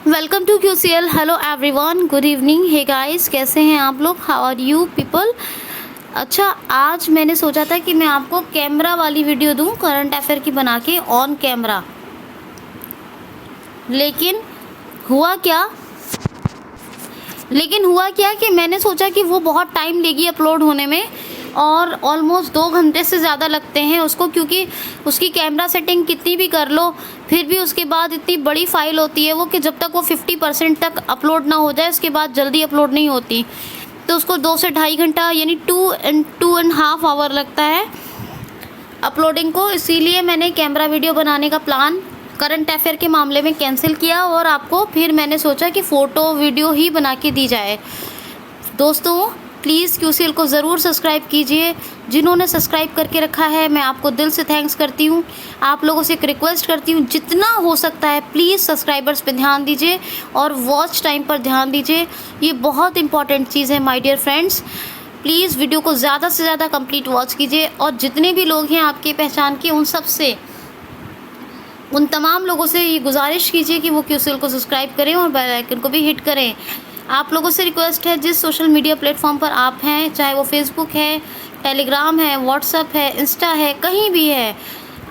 Welcome to QCL। Hello everyone, good evening. Hey guys, कैसे हैं आप लोग? How are you people? अच्छा, आज मैंने सोचा था कि मैं आपको कैमरा वाली वीडियो दूं, करंट अफेयर की बना के ऑन कैमरा। लेकिन हुआ क्या कि मैंने सोचा कि वो बहुत टाइम लेगी अपलोड होने में, और ऑलमोस्ट 2 घंटे से ज़्यादा लगते हैं उसको, क्योंकि उसकी कैमरा सेटिंग कितनी भी कर लो फिर भी उसके बाद इतनी बड़ी फाइल होती है वो कि जब तक वो 50% तक अपलोड ना हो जाए उसके बाद जल्दी अपलोड नहीं होती। तो उसको 2 से ढाई घंटा यानी 2.5 आवर लगता है अपलोडिंग को। इसीलिए मैंने कैमरा वीडियो बनाने का प्लान करंट अफेयर के मामले में कैंसिल किया, और आपको फिर मैंने सोचा कि फ़ोटो वीडियो ही बना के दी जाए। दोस्तों, प्लीज़ QCL को ज़रूर सब्सक्राइब कीजिए। जिन्होंने सब्सक्राइब करके रखा है मैं आपको दिल से थैंक्स करती हूँ। आप लोगों से एक रिक्वेस्ट करती हूँ, जितना हो सकता है प्लीज़ सब्सक्राइबर्स पे ध्यान दीजिए और वॉच टाइम पर ध्यान दीजिए। ये बहुत इंपॉर्टेंट चीज़ है my dear friends. Please video को ज़्यादा से ज़्यादा कंप्लीट वॉच कीजिए, और जितने भी लोग हैं आपकी पहचान के उन तमाम लोगों से ये गुजारिश कीजिए कि वो QCL को सब्सक्राइब करें और बेल आइकन को भी हिट करें। आप लोगों से रिक्वेस्ट है, जिस सोशल मीडिया प्लेटफॉर्म पर आप हैं, चाहे वो फेसबुक है, टेलीग्राम है, व्हाट्सएप है, इंस्टा है, कहीं भी है,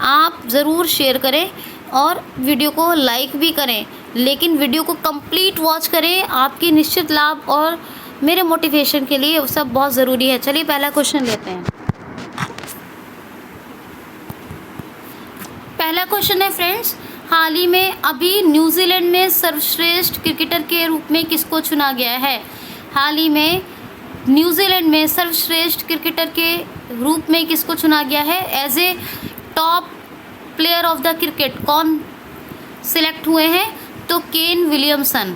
आप ज़रूर शेयर करें और वीडियो को लाइक भी करें, लेकिन वीडियो को कंप्लीट वॉच करें। आपकी निश्चित लाभ और मेरे मोटिवेशन के लिए सब बहुत ज़रूरी है। चलिए पहला क्वेश्चन लेते हैं। पहला क्वेश्चन है फ्रेंड्स, हाल ही में अभी न्यूजीलैंड में सर्वश्रेष्ठ क्रिकेटर के रूप में किसको चुना गया है? हाल ही में न्यूजीलैंड में सर्वश्रेष्ठ क्रिकेटर के रूप में किसको चुना गया है? As a top player of the cricket कौन सिलेक्ट हुए हैं? तो केन विलियमसन।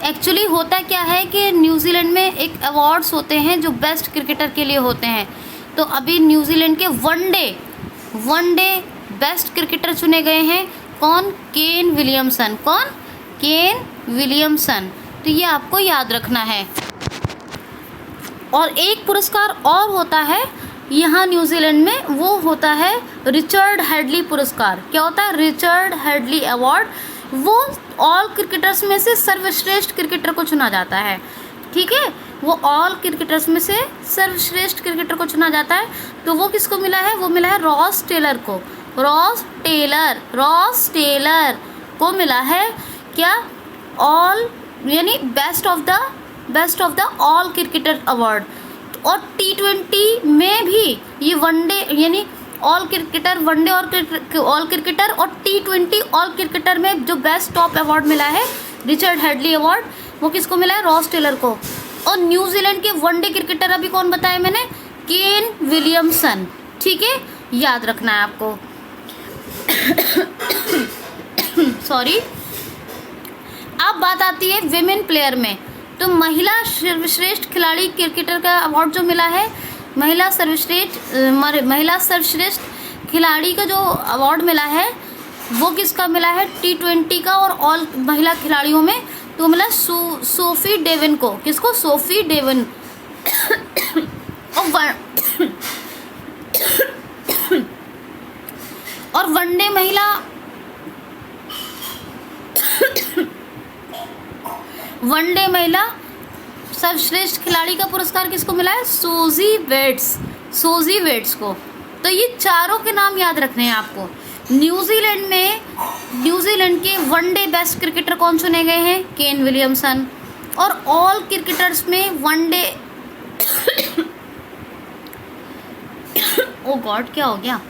एक्चुअली होता क्या है कि न्यूजीलैंड में एक अवार्ड्स होते हैं जो बेस्ट क्रिकेटर के लिए होते हैं। तो अभी न्यूजीलैंड के वनडे बेस्ट क्रिकेटर चुने गए हैं। कौन? Kane Williamson. कौन? Kane Williamson. तो ये आपको याद रखना है। और एक पुरस्कार और होता है यहाँ न्यूजीलैंड में, वो होता है रिचर्ड हेडली पुरस्कार। क्या होता है? Richard Hadlee award. वो ऑल क्रिकेटर्स में से सर्वश्रेष्ठ क्रिकेटर को चुना जाता है। ठीक है, वो ऑल क्रिकेटर्स में से सर्वश्रेष्ठ क्रिकेटर को चुना जाता है। तो वो किसको मिला है? वो मिला है रॉस टेलर को। रॉस टेलर को मिला है क्या? ऑल यानी best of the all cricketer award. और T20 में भी ये वनडे यानी ऑल क्रिकेटर, वनडे और ऑल क्रिकेटर, और T20 ऑल क्रिकेटर में जो बेस्ट टॉप अवार्ड मिला है रिचर्ड हेडली अवार्ड, वो किसको मिला है? रॉस टेलर को। और न्यूजीलैंड के वनडे क्रिकेटर अभी कौन बताया मैंने? Kane Williamson. ठीक है, याद रखना है आपको। सॉरी। अब बात आती है विमेन प्लेयर में। तो महिला सर्वश्रेष्ठ खिलाड़ी क्रिकेटर का अवार्ड जो मिला है, महिला सर्वश्रेष्ठ खिलाड़ी का जो अवार्ड मिला है वो किसका मिला है? T20 का और ऑल महिला खिलाड़ियों में तो मिला सोफी डेवन को। किसको? Sophie Devon. और वनडे महिला सर्वश्रेष्ठ खिलाड़ी का पुरस्कार किसको मिला है? सूजी वेट्स को। तो ये चारों के नाम याद रखने हैं आपको। न्यूजीलैंड के वनडे बेस्ट क्रिकेटर कौन चुने गए हैं? Kane Williamson. और ऑल क्रिकेटर्स में वनडे ओ गॉड, क्या हो गया?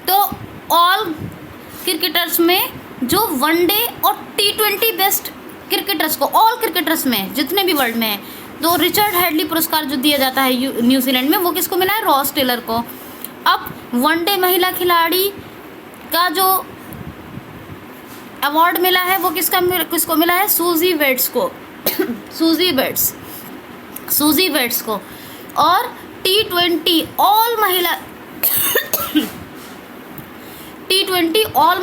तो ऑल क्रिकेटर्स में जो वनडे और T20 बेस्ट क्रिकेटर्स को, ऑल क्रिकेटर्स में जितने भी वर्ल्ड में हैं, तो रिचर्ड हेडली पुरस्कार जो दिया जाता है न्यूजीलैंड में, वो किसको मिला है? रॉस टेलर को। अब वनडे महिला खिलाड़ी का जो अवार्ड मिला है वो किसको मिला है? सूजी वेट्स को। सूजी वेट्स को। और T20 ऑल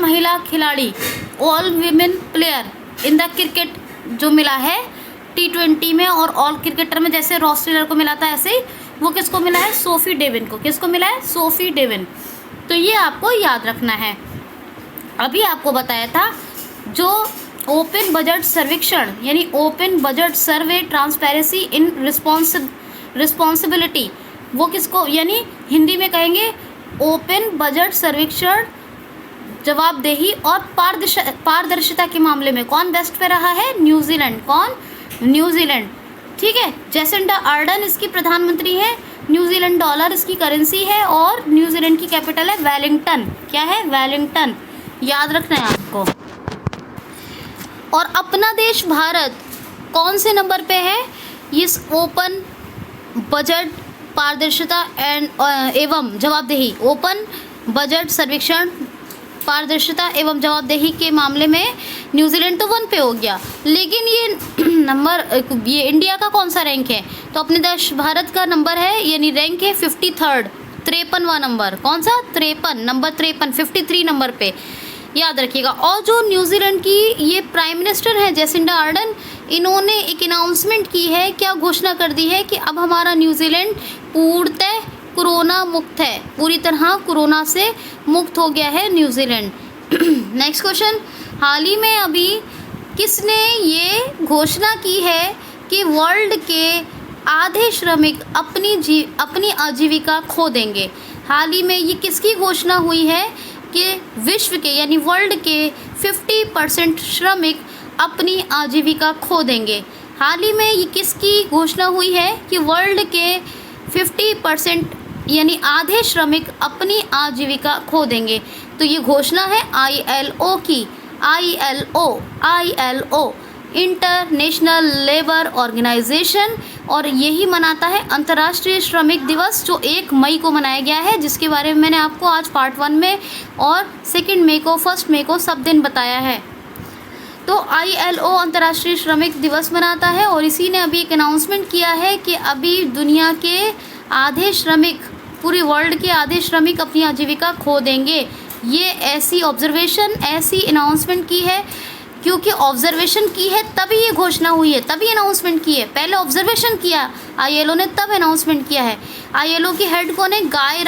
महिला खिलाड़ी, all women player in the cricket जो मिला है T20 में और ऑल क्रिकेटर में, जैसे रॉस टेलर को मिला था ऐसे ही वो किसको मिला है? सोफी डेवन को। किसको मिला है? Sophie Devine. तो ये आपको याद रखना है। अभी आपको बताया था जो ओपन बजट सर्वेक्षण यानी open budget survey transparency in responsibility, वो किसको यानी हिंदी में कहेंगे ओपन बजट सर्वेक्षण जवाबदेही और पारदर्शिता के मामले में कौन बेस्ट पे रहा है? न्यूजीलैंड। कौन? न्यूजीलैंड। ठीक है, जेसिंडा आर्डन इसकी प्रधानमंत्री है, न्यूजीलैंड डॉलर इसकी करेंसी है और न्यूजीलैंड की कैपिटल है वेलिंगटन। क्या है? वेलिंगटन, याद रखना है आपको। और अपना देश भारत कौन से नंबर पे है इस ओपन बजट पारदर्शिता एवं जवाबदेही, ओपन बजट सर्वेक्षण पारदर्शिता एवं जवाबदेही के मामले में न्यूजीलैंड तो 1 पे हो गया, लेकिन ये इंडिया का कौन सा रैंक है? तो अपने देश भारत का नंबर है यानी रैंक है 53rd, 53वां नंबर। कौन सा? 53, नंबर 53, 53 नंबर पे, याद रखिएगा। और जो न्यूजीलैंड की ये प्राइम मिनिस्टर हैं जेसिंडा आर्डन, इन्होंने एक अनाउंसमेंट की है, क्या घोषणा कर दी है कि अब हमारा न्यूजीलैंड पूर्णतः कोरोना मुक्त है, पूरी तरह कोरोना से मुक्त हो गया है न्यूजीलैंड। नेक्स्ट क्वेश्चन, हाल ही में अभी किसने ये घोषणा की है कि वर्ल्ड के आधे श्रमिक अपनी आजीविका खो देंगे? हाल ही में ये किसकी घोषणा हुई है कि विश्व के यानी वर्ल्ड के 50% श्रमिक अपनी आजीविका खो देंगे? हाल ही में ये किसकी घोषणा हुई है कि वर्ल्ड के 50% यानी आधे श्रमिक अपनी आजीविका खो देंगे? तो ये घोषणा है ILO की। ILO इंटरनेशनल लेबर ऑर्गेनाइजेशन, और यही मनाता है अंतर्राष्ट्रीय श्रमिक दिवस जो 1 मई को मनाया गया है, जिसके बारे में मैंने आपको आज पार्ट 1 में और 2 मई को 1 मई को सब दिन बताया है। तो ILO अंतर्राष्ट्रीय श्रमिक दिवस मनाता है और इसी ने अभी एक अनाउंसमेंट किया है कि अभी दुनिया के आधे श्रमिक, पूरे वर्ल्ड के आधे श्रमिक अपनी आजीविका खो देंगे। ये ऐसी ऑब्जर्वेशन, ऐसी अनाउंसमेंट की है, क्योंकि ऑब्जर्वेशन की है तभी ये घोषणा हुई है, तभी अनाउंसमेंट की है। पहले ऑब्जर्वेशन किया ILO ने, तब अनाउंसमेंट किया है। ILO की हेड कौन है? गाय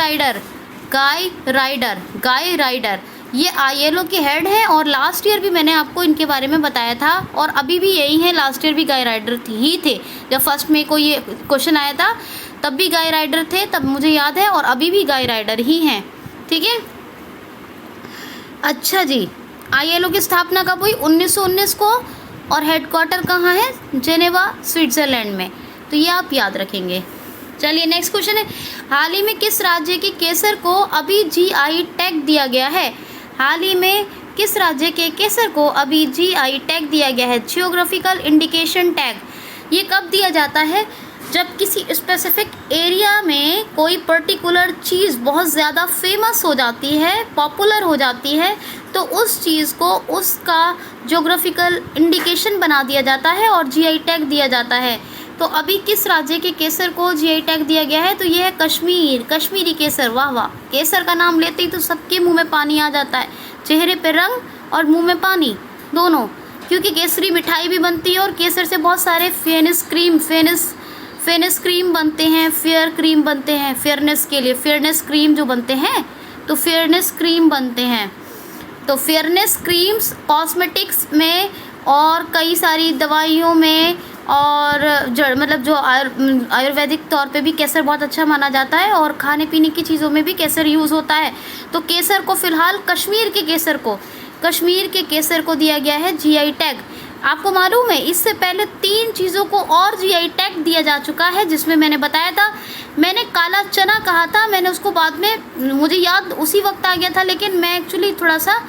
राइडर ये ILO के हेड है, और लास्ट ईयर भी मैंने आपको इनके बारे में बताया था, और अभी भी यही है। लास्ट ईयर भी गाय राइडर ही थे, जब 1 मई को ये क्वेश्चन आया था तब भी गाय राइडर थे, तब मुझे याद है, और अभी भी गाय राइडर ही हैं। ठीक है, अच्छा जी। ILO की स्थापना कब हुई? 1919 को, और हेडक्वार्टर कहाँ है? जेनेवा, स्विट्ज़रलैंड में। तो ये आप याद रखेंगे। चलिए नेक्स्ट क्वेश्चन है, हाल ही में किस राज्य के केसर को अभी GI टैग दिया गया है? हाल ही में किस राज्य के केसर को अभी GI टैग दिया गया है? Geographical indication tag. ये कब दिया जाता है? जब किसी स्पेसिफिक एरिया में कोई पर्टिकुलर चीज़ बहुत ज़्यादा फेमस हो जाती है, पॉपुलर हो जाती है, तो उस चीज़ को उसका ज्योग्राफिकल इंडिकेशन बना दिया जाता है और GI टैग दिया जाता है। तो अभी किस राज्य के केसर को GI टैग दिया गया है? तो ये है कश्मीर, कश्मीरी केसर। वाह वाह, केसर का नाम लेते ही तो सबके मुंह में पानी आ जाता है, चेहरे पे रंग और मुंह में पानी दोनों, क्योंकि केसरी मिठाई भी बनती है और केसर से बहुत सारे फेयरनेस क्रीम बनते हैं, फेयर क्रीम बनते हैं, फेयरनेस के लिए फेयरनेस क्रीम जो बनते हैं, तो फेयरनेस क्रीम बनते हैं। तो फेयरनेस क्रीम्स कॉस्मेटिक्स में और कई सारी दवाइयों में, और मतलब जो आयुर्वेदिक तौर पे भी केसर बहुत अच्छा माना जाता है, और खाने पीने की चीज़ों में भी केसर यूज़ होता है। तो केसर को फ़िलहाल कश्मीर के केसर को दिया गया है GI टैग। आपको मालूम है इससे पहले 3 चीज़ों को और GI टैग दिया जा चुका है, जिसमें मैंने बताया था, मैंने काला चना कहा था, मैंने उसको बाद में मुझे याद उसी वक्त आ गया था, लेकिन मैं एक्चुअली थोड़ा सा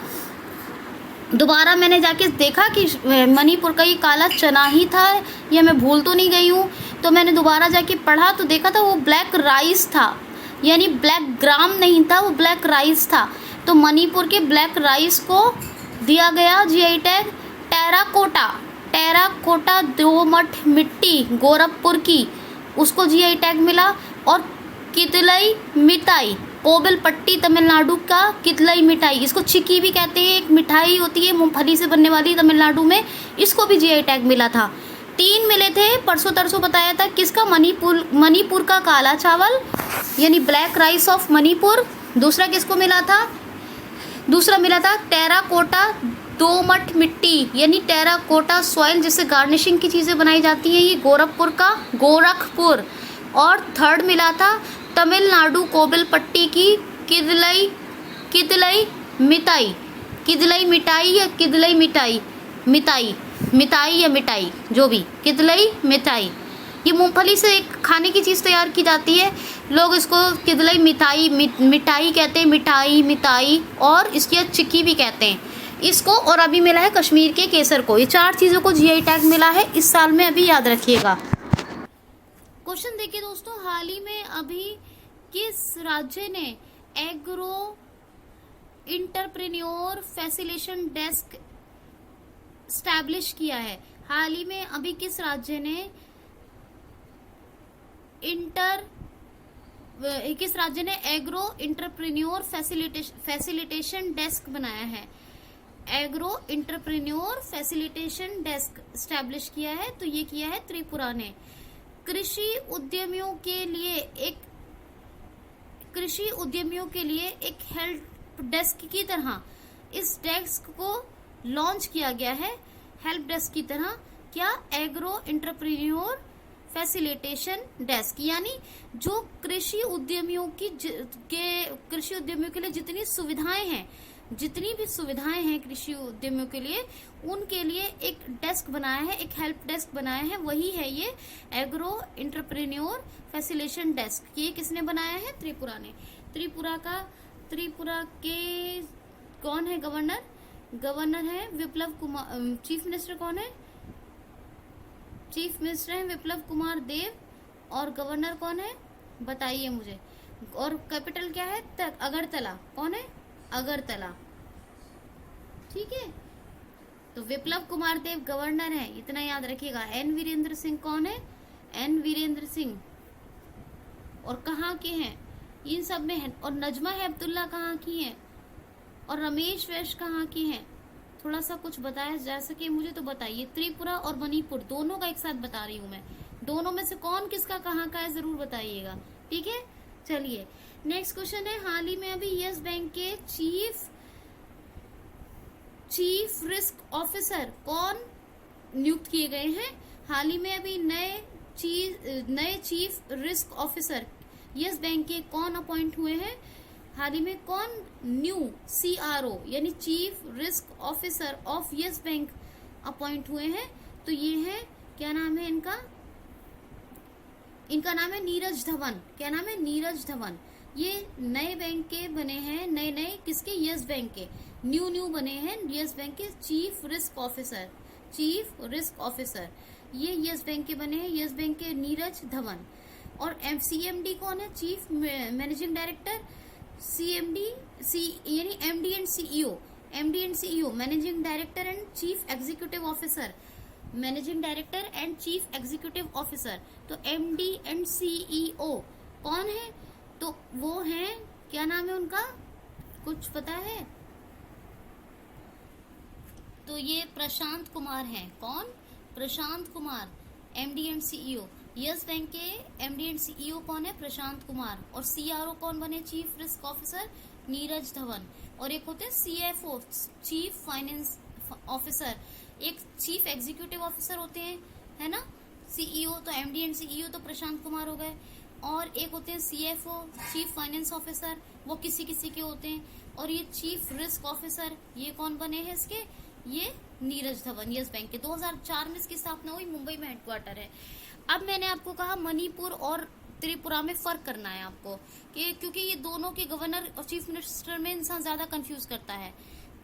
दोबारा मैंने जाके देखा कि मणिपुर का ये काला चना ही था, या मैं भूल तो नहीं गई हूँ। तो मैंने दोबारा जाके पढ़ा तो देखा था वो ब्लैक राइस था, यानी ब्लैक ग्राम नहीं था, वो ब्लैक राइस था। तो मणिपुर के ब्लैक राइस को दिया गया GI टैग। टेराकोटा दोमट मिट्टी गोरखपुर की, उसको GI टैग मिला। और कितलई मिठाई, कोबिलपट्टी तमिलनाडु का कितलई मिठाई, इसको चिक्की भी कहते हैं, एक मिठाई होती है मूंगफली से बनने वाली तमिलनाडु में, इसको भी GI टैग मिला था। 3 मिले थे, परसों तरसों बताया था। किसका? मणिपुर का काला चावल यानी ब्लैक राइस ऑफ मणिपुर। दूसरा किसको मिला था? दूसरा मिला था टेराकोटा दोमट मिट्टी यानी टेराकोटा सॉइल जिससे गार्निशिंग की चीज़ें बनाई जाती हैं, ये गोरखपुर। और थर्ड मिला था तमिलनाडु कोविलपट्टी की किदलई मिठाई जो भी, किदलई मिठाई। ये मूंगफली से एक खाने की चीज़ तैयार की जाती है, लोग इसको किदलई मिठाई कहते हैं, मिठाई, और इसकी चिक्की भी कहते हैं इसको। और अभी मिला है कश्मीर के केसर को। ये 4 चीज़ों को जीआई टैग मिला है इस साल में, अभी याद रखिएगा। क्वेश्चन देखिए दोस्तों, हाल ही में अभी किस राज्य ने agro entrepreneur facilitation desk establish किया है? हाल ही में अभी किस राज्य ने एग्रो इंटरप्रेन्योर फैसिलिटेशन डेस्क बनाया है? Agro entrepreneur facilitation desk establish किया है, तो ये किया है त्रिपुरा ने। कृषि उद्यमियों के लिए एक हेल्प डेस्क की तरह इस डेस्क को लॉन्च किया गया है, हेल्प डेस्क की तरह। क्या? एग्रो इंटरप्रेन्योर फैसिलिटेशन डेस्क, यानी जो कृषि उद्यमियों के लिए जितनी भी सुविधाएं हैं कृषि उद्यमियों के लिए, उनके लिए एक डेस्क बनाया है, एक हेल्प डेस्क बनाया है, वही है ये एग्रो इंटरप्रेन्योर फैसिलिटेशन डेस्क। ये किसने बनाया है? त्रिपुरा ने। त्रिपुरा के कौन है गवर्नर? गवर्नर है विप्लव कुमार। चीफ मिनिस्टर कौन है? चीफ मिनिस्टर है विप्लव कुमार देव। और गवर्नर कौन है बताइए मुझे। और कैपिटल क्या है? अगरतला। कौन है? अगरतला। ठीक है, तो विप्लव कुमार देव गवर्नर है, इतना याद रखिएगा। एन वीरेंद्र सिंह कौन है? एन वीरेंद्र सिंह। और कहाँ के हैं? इन सब में है। और नजमा हेपतुल्ला कहाँ की है? और रमेश वैश कहाँ की हैं? थोड़ा सा कुछ बताया जा सके मुझे तो बताइए। त्रिपुरा और मणिपुर दोनों का एक साथ बता रही हूँ मैं, दोनों में से कौन किसका कहाँ का है जरूर बताइएगा। ठीक है, चलिए नेक्स्ट क्वेश्चन है, हाल ही में अभी यस बैंक के चीफ रिस्क ऑफिसर कौन नियुक्त किए गए हैं? हाल ही में अभी नए chief risk officer Yes bank के कौन अपॉइंट हुए हैं? हाल ही में कौन न्यू CRO यानी chief risk officer of Yes Bank appoint हुए हैं? तो ये है, क्या नाम है इनका? इनका नाम है नीरज धवन। क्या नाम है? नीरज धवन। ये नए बैंक के बने हैं, नए किसके? यस बैंक के। न्यू बने हैं यस बैंक के चीफ रिस्क ऑफिसर। ये यस बैंक के बने हैं, यस बैंक के नीरज धवन। और CMD कौन है? Chief managing director. यानी MD and CEO managing director and chief executive officer. तो MD एंड CEO कौन है? तो वो हैं, क्या नाम है उनका? कुछ पता है? तो ये प्रशांत कुमार हैं। कौन? Prashant Kumar, MD and CEO। Yes bank के MD एंड CEO कौन है? प्रशांत कुमार। और CRO कौन बने? Chief risk officer Neeraj Dhawan. और एक होते हैं CFO चीफ फाइनेंस ऑफिसर, एक चीफ एग्जीक्यूटिव ऑफिसर होते हैं, है ना? CEO तो MD एंड CEO तो प्रशांत कुमार हो गए। और एक होते हैं CFO चीफ फाइनेंस ऑफिसर, वो किसी के होते हैं। और ये चीफ रिस्क ऑफिसर, ये कौन बने हैं इसके? ये नीरज धवन, यस बैंक के। 2004 में इसकी स्थापना हुई, मुंबई में हेडक्वार्टर है। अब मैंने आपको कहा मणिपुर और त्रिपुरा में फर्क करना है आपको, कि क्योंकि ये दोनों के गवर्नर और चीफ मिनिस्टर में इंसान ज्यादा कंफ्यूज करता है।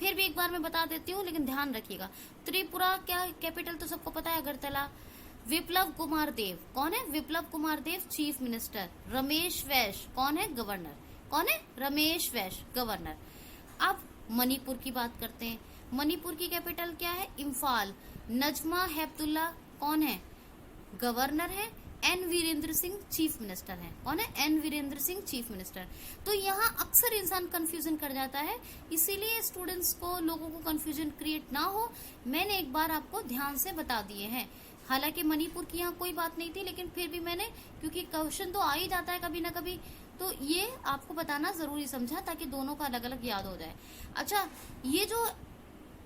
फिर भी एक बार मैं बता देती हूँ, लेकिन ध्यान रखिएगा। त्रिपुरा क्या कैपिटल तो सबको पता है, अगरतला। विप्लव कुमार देव कौन है? विप्लव कुमार देव चीफ मिनिस्टर। रमेश वैश कौन है? गवर्नर। कौन है? रमेश वैश गवर्नर। अब मणिपुर की बात करते हैं। मणिपुर की कैपिटल क्या है? इम्फाल। नजमा हेपतुल्ला कौन है? गवर्नर है। N Virendra Singh chief minister है। कौन है? N Virendra Singh chief minister. तो यहाँ अक्सर इंसान कंफ्यूजन कर जाता है, इसीलिए स्टूडेंट्स को, लोगों को कंफ्यूजन क्रिएट ना हो, मैंने एक बार आपको ध्यान से बता दिए हैं। हालांकि मणिपुर की यहाँ कोई बात नहीं थी, लेकिन फिर भी मैंने, क्योंकि क्वेश्चन तो आ ही जाता है कभी ना कभी, तो ये आपको बताना जरूरी समझा ताकि दोनों का अलग अलग याद हो जाए। अच्छा, ये जो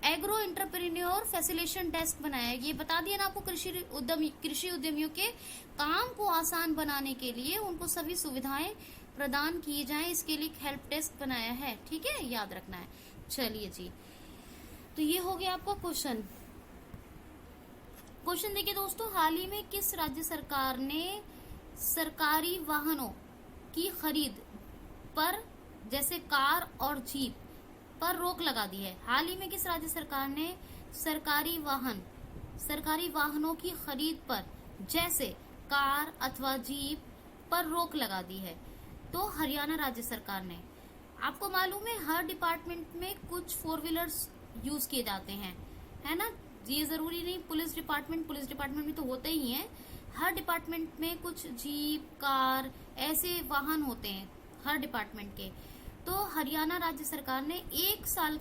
एग्रो एंटरप्रेन्योर फैसिलिटेशन डेस्क बनाया है। ये बता दिया ना आपको, कृषि उद्यमियों के काम को आसान बनाने के लिए उनको सभी सुविधाएं प्रदान की जाएं, इसके लिए हेल्प डेस्क बनाया है। ठीक है, याद रखना है। चलिए जी, तो ये हो गया आपका क्वेश्चन। क्वेश्चन देखिए दोस्तों, हाल ही में किस राज्य सरकार ने सरकारी वाहनों की खरीद पर, जैसे कार और जीप पर रोक लगा दी है? हाल ही में किस राज्य सरकार ने सरकारी वाहनों की खरीद पर, जैसे कार अथवा जीप पर रोक लगा दी है? तो हरियाणा राज्य सरकार ने। आपको मालूम है हर डिपार्टमेंट में कुछ 4 व्हीलर्स यूज किए जाते हैं, है ना। ये जरूरी नहीं पुलिस डिपार्टमेंट में तो होते ही हैं। हर डिपार्टमेंट में कुछ जीप, कार, ऐसे वाहन होते हैं हर डिपार्टमेंट के। तो हरियाणा राज्य सरकार ने 1 साल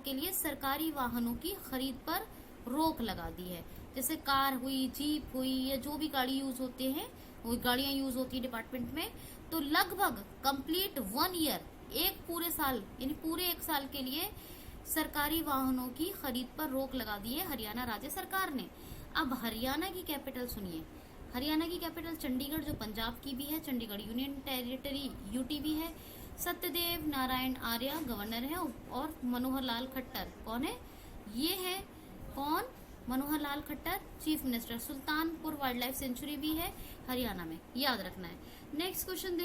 के लिए सरकारी वाहनों की खरीद पर रोक लगा दी है। जैसे कार हुई, जीप हुई, या जो भी गाड़ी यूज होते हैं, वो गाड़ियां यूज होती है डिपार्टमेंट में, तो लगभग कंप्लीट 1 ईयर, एक पूरे साल यानी पूरे 1 साल के लिए सरकारी वाहनों की खरीद पर रोक लगा दी है हरियाणा राज्य सरकार ने। अब हरियाणा की कैपिटल सुनिए। हरियाणा की कैपिटल चंडीगढ़, जो पंजाब की भी है, चंडीगढ़ यूनियन टेरिटरी यूटी भी है। सत्यदेव नारायण आर्य गवर्नर है, और मनोहर लाल खट्टर कौन है? ये है कौन? Manohar Lal Khattar chief minister. Sultanpur wildlife sanctuary भी है हरियाणा में, याद रखना है। नेक्स्ट क्वेश्चन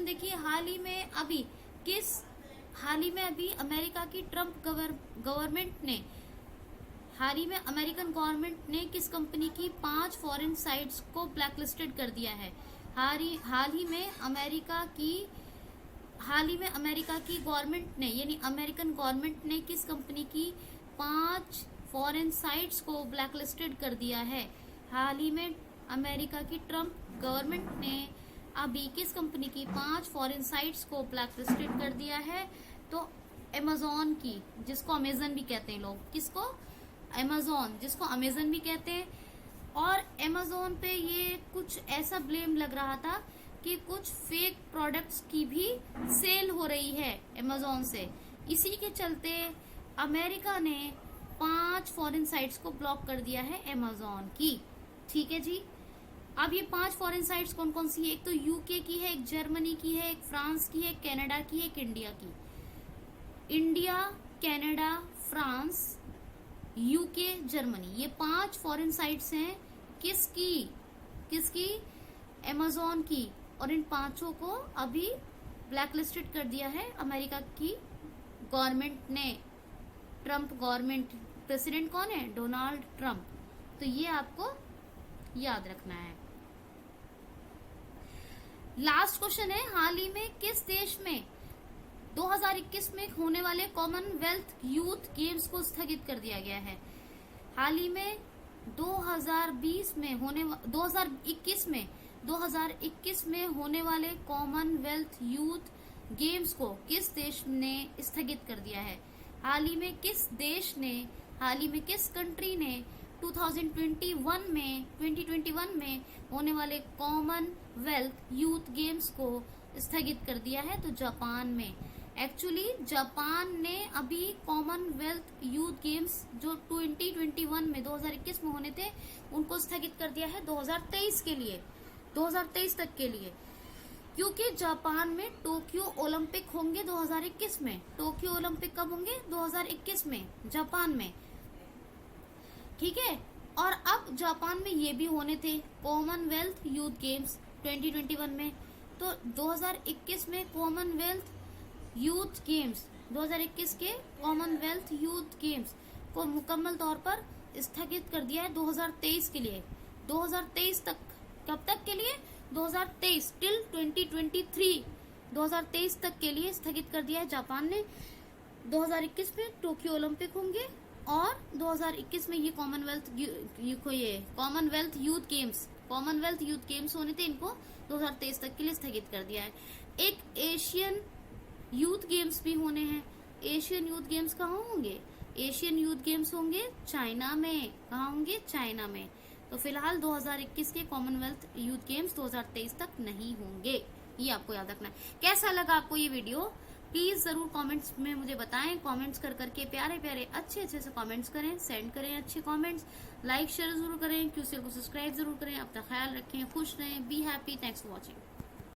देखिए, हाल ही में अभी अमेरिका की ट्रम्प गवर्नमेंट ने, हाल ही में अमेरिकन गवर्नमेंट ने किस कंपनी की 5 फॉरेन साइट्स को ब्लैकलिस्टेड कर दिया है? हाल ही में अमेरिका की गवर्नमेंट ने, यानी अमेरिकन गवर्नमेंट ने किस कंपनी की 5 फॉरेन साइट्स को ब्लैकलिस्टेड कर दिया है? हाल ही में अमेरिका की ट्रम्प गवर्नमेंट ने अभी किस कंपनी की 5 फॉरेन साइट्स को ब्लैकलिस्टेड कर दिया है? तो अमेज़न की, जिसको अमेज़न भी कहते हैं लोग, किसको? अमेज़न, जिसको अमेज़न भी कहते हैं। और अमेज़न पे ये कुछ ऐसा ब्लेम लग रहा था कि कुछ फेक प्रोडक्ट्स की भी सेल हो रही है अमेज़न से। इसी के चलते अमेरिका ने 5 फॉरेन साइट्स को ब्लॉक कर दिया है अमेज़न की। ठीक है जी। अब ये 5 फॉरेन साइट्स कौन कौन सी है? एक तो यूके की है, एक जर्मनी की है, एक फ्रांस की है, कनाडा की है, एक इंडिया की। India, Canada, France, UK, Germany, ये 5 फॉरेन साइट्स हैं। किसकी? अमेज़न की। और इन 5 को अभी ब्लैकलिस्टेड कर दिया है अमेरिका की गवर्नमेंट ने। ट्रम्प गवर्नमेंट, प्रेसिडेंट कौन है? Donald Trump. तो ये आपको याद रखना है। लास्ट क्वेश्चन है, हाल ही में किस देश में 2021 में होने वाले कॉमनवेल्थ यूथ गेम्स को स्थगित कर दिया गया है? हाल ही में 2021 में होने वाले कॉमनवेल्थ यूथ गेम्स को किस देश ने स्थगित कर दिया है? हाल ही में किस कंट्री ने 2021 में होने वाले कॉमनवेल्थ यूथ गेम्स को स्थगित कर दिया है? तो जापान में। एक्चुअली जापान ने अभी कॉमनवेल्थ यूथ गेम्स जो 2021 में होने थे, उनको स्थगित कर दिया है 2023 के लिए, 2023 तक के लिए। क्योंकि जापान में टोक्यो ओलंपिक होंगे 2021 में। टोक्यो ओलंपिक कब होंगे? 2021 में, जापान में। ठीक है। और अब जापान में ये भी होने थे कॉमनवेल्थ यूथ गेम्स 2021 में। तो 2021 में कॉमनवेल्थ यूथ गेम्स, 2021 के कॉमनवेल्थ यूथ गेम्स को मुकम्मल तौर पर स्थगित कर दिया है 2023 के लिए। 2023 तक, कब तक के लिए? 2023 टिल 2023, 2023 तक के लिए स्थगित कर दिया है जापान ने। 2021 में टोक्यो ओलंपिक होंगे और 2021 में ये कॉमनवेल्थ यूथ गेम्स होने थे, इनको 2023 तक के लिए स्थगित कर दिया है। एक एशियन यूथ गेम्स भी होने हैं। एशियन यूथ गेम्स कहाँ होंगे? एशियन यूथ गेम्स होंगे चाइना में। कहाँ होंगे? चाइना में। तो फिलहाल 2021 के कॉमनवेल्थ यूथ गेम्स 2023 तक नहीं होंगे, ये आपको याद रखना है। कैसा लगा आपको ये वीडियो? प्लीज जरूर कमेंट्स में मुझे बताएं। कमेंट्स कर करके प्यारे प्यारे अच्छे अच्छे से कमेंट्स करें, सेंड करें अच्छे कमेंट्स, लाइक शेयर जरूर करें, क्यूसीएल को सब्सक्राइब जरूर करें। अपना ख्याल रखें, खुश रहें, be happy. Thanks for watching.